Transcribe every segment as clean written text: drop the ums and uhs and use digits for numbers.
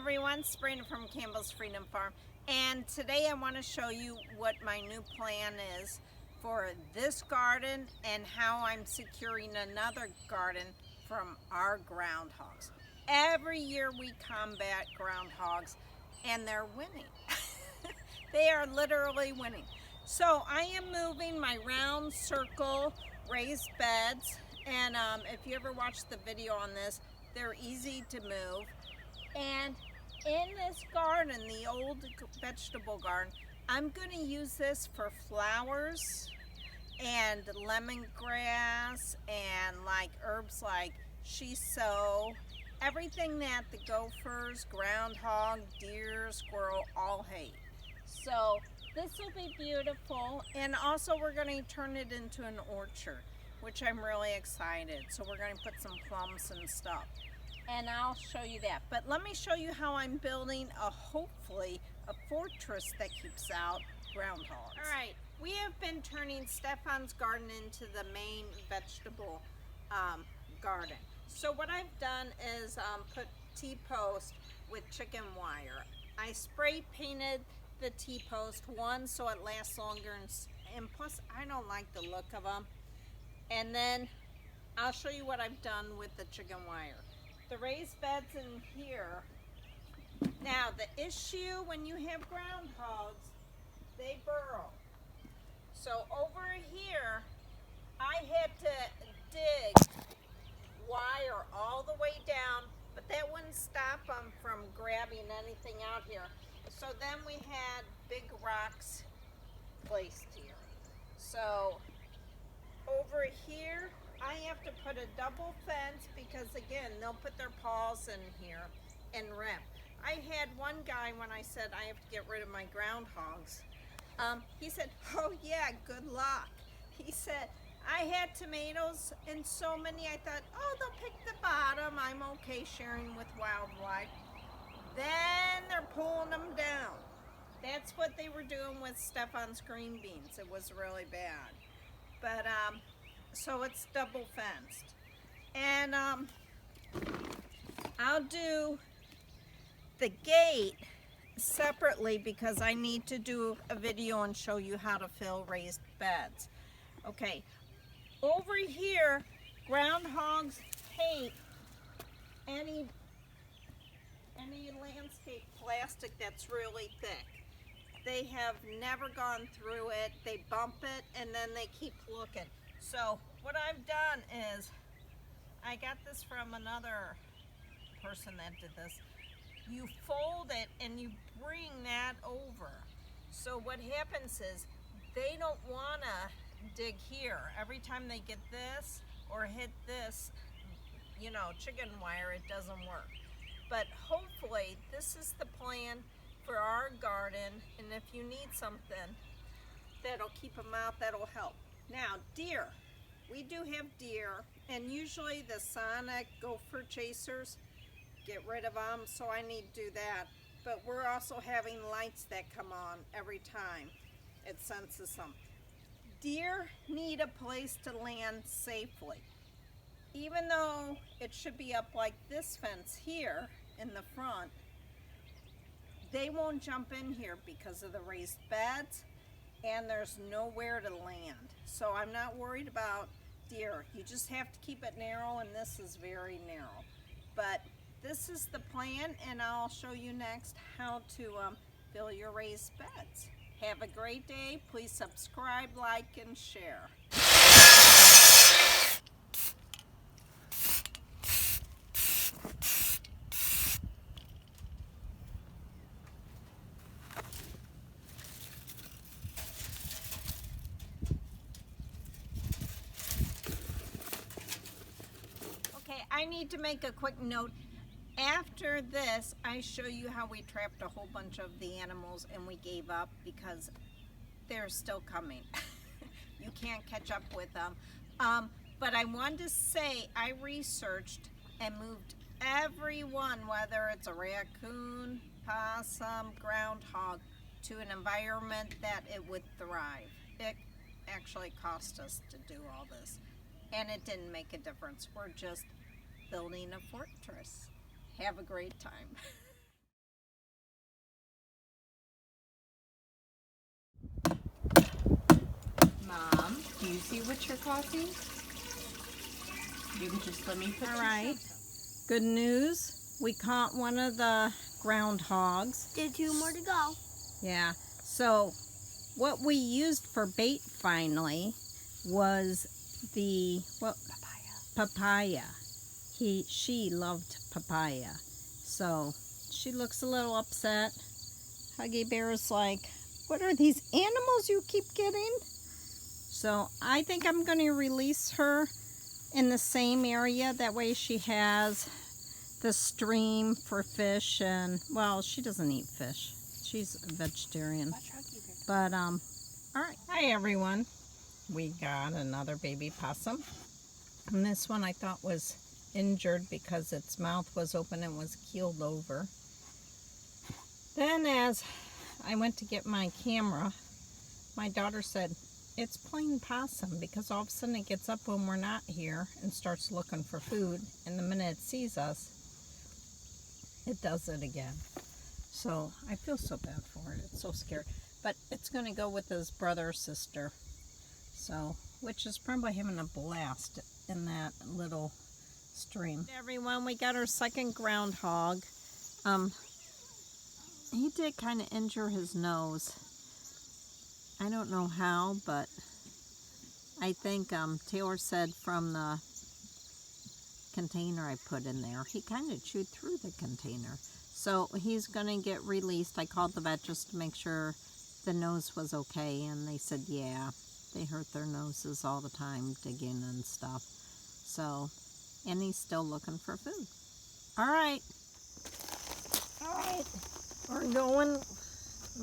everyone, Sabrina from Campbell's Freedom Farm, and today I want to show you what my new plan is for this garden and how I'm securing another garden from our groundhogs. Every year we combat groundhogs and they're winning. They are literally winning. So I am moving my round circle raised beds, and if you ever watched the video on this, they're easy to move. And in this garden, the old vegetable garden, I'm going to use this for flowers and lemongrass and like herbs like shiso, everything that the gophers, groundhog, deer, squirrel all hate. So this will be beautiful, and also we're going to turn it into an orchard, which I'm really excited. So we're going to put some plums and stuff, and I'll show you that. But let me show you how I'm building hopefully a fortress that keeps out groundhogs. All right, we have been turning Stefan's garden into the main vegetable garden. So what I've done is put T-post with chicken wire. I spray painted the T-post, one, so it lasts longer, and plus I don't like the look of them. And then I'll show you what I've done with the chicken wire. The raised beds in here. Now the issue when you have groundhogs, they burrow. So over here, I had to dig wire all the way down, but that wouldn't stop them from grabbing anything out here. So then we had big rocks placed here. So over here, I have to put a double fence because again, they'll put their paws in here and rip. I had one guy when I said I have to get rid of my groundhogs. He said, oh yeah, good luck. He said, I had tomatoes and so many, I thought, oh, they'll pick the bottom. I'm okay sharing with wildlife. Then they're pulling them down. That's what they were doing with Stefan's green beans. It was really bad. But, so it's double fenced. And I'll do the gate separately because I need to do a video and show you how to fill raised beds. Okay, over here, groundhogs hate any landscape plastic that's really thick. They have never gone through it. They bump it and then they keep looking. So what I've done is, I got this from another person that did this. You fold it and you bring that over. So what happens is they don't want to dig here. Every time they get this or hit this, you know, chicken wire, it doesn't work. But hopefully this is the plan for our garden, and if you need something that'll keep them out, that'll help. Now deer, we do have deer, and usually the sonic gopher chasers, get rid of them, so I need to do that. But we're also having lights that come on every time it senses them. Deer need a place to land safely. Even though it should be up like this fence here in the front, they won't jump in here because of the raised beds, and there's nowhere to land. So I'm not worried about deer. You just have to keep it narrow, and this is very narrow. But this is the plan, and I'll show you next how to fill your raised beds. Have a great day. Please subscribe, like, and share. I need to make a quick note. After this, I show you how we trapped a whole bunch of the animals and we gave up because they're still coming. You can't catch up with them. But I wanted to say I researched and moved everyone, whether it's a raccoon, possum, groundhog, to an environment that it would thrive. It actually cost us to do all this, and it didn't make a difference. We're just building a fortress. Have a great time. you see what you're causing? You can just let me put All right. Good news. We caught one of the groundhogs. There's 2 more to go. Yeah. So what we used for bait finally was the papaya. She loved papaya. So she looks a little upset. Huggy Bear is like, what are these animals you keep getting? So I think I'm going to release her in the same area. That way she has the stream for fish, and well, she doesn't eat fish. She's a vegetarian. But all right. Hi everyone. We got another baby possum. And this one I thought was injured because its mouth was open and was keeled over. Then as I went to get my camera, my daughter said, it's plain possum, because all of a sudden it gets up when we're not here and starts looking for food, and the minute it sees us, it does it again. So I feel so bad for it. It's so scared. But it's going to go with his brother or sister. So, which is probably having a blast in that little stream. Everyone, we got our second groundhog. He did kind of injure his nose. I don't know how, but I think Taylor said from the container I put in there, he kind of chewed through the container. So he's going to get released. I called the vet just to make sure the nose was okay, and they said, yeah, they hurt their noses all the time digging and stuff. So, and he's still looking for food. All right. We're going,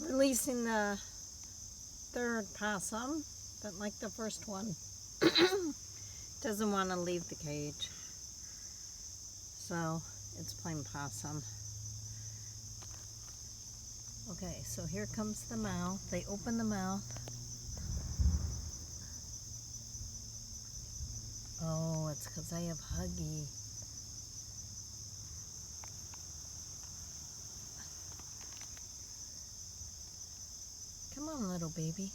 releasing the third possum, but like the first one, doesn't want to leave the cage. So, it's plain possum. Okay, so here comes the mouth. They open the mouth. Oh, it's because I have Huggy. Come on, little baby.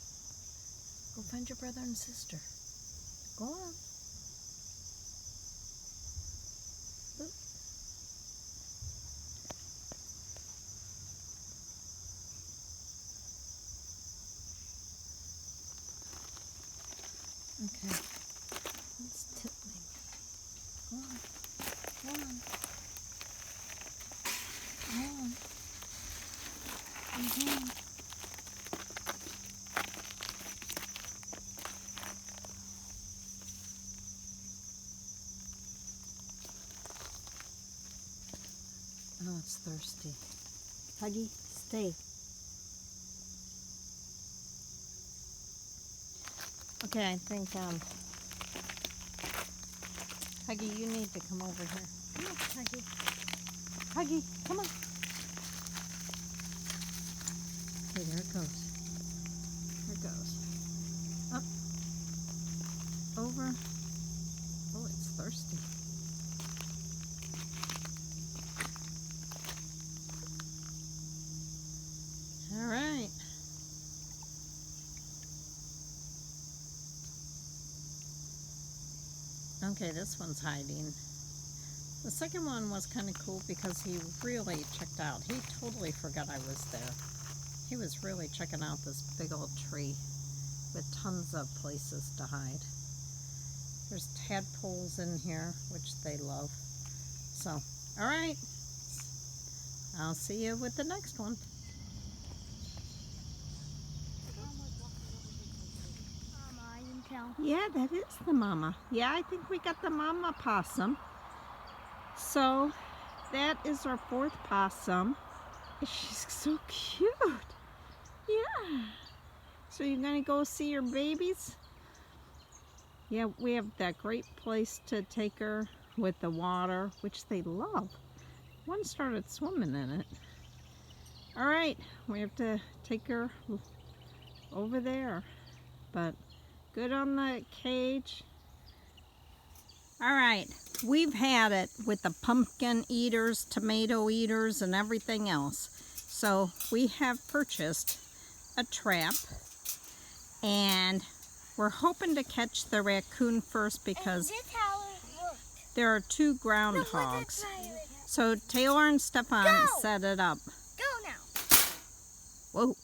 Go find your brother and sister. Go on. Oop. Okay. Let's tip me. Come on. Come on. Come on. Mm-hmm. Oh, it's thirsty. Huggy, stay. Okay, I think, Huggy, you need to come over here. Come on, Huggy. Huggy, come on. Okay, there it goes. There it goes. Up. Over. Oh, it's thirsty. All right. Okay, this one's hiding. The second one was kind of cool because he really checked out. He totally forgot I was there. He was really checking out this big old tree with tons of places to hide. There's tadpoles in here, which they love. So, all right. I'll see you with the next one. Yeah, that is the mama. Yeah, I think we got the mama possum. So that is our fourth possum. She's so cute. Yeah. So you're gonna go see your babies? Yeah, we have that great place to take her with the water, which they love. One started swimming in it. All right, we have to take her over there, but good on the cage. All right, we've had it with the pumpkin eaters, tomato eaters, and everything else. So we have purchased a trap, and We're hoping to catch the raccoon first because And this how it looks. there are 2 No, groundhogs. look, So Taylor and Stefan Go! set it up. Go now. Whoa.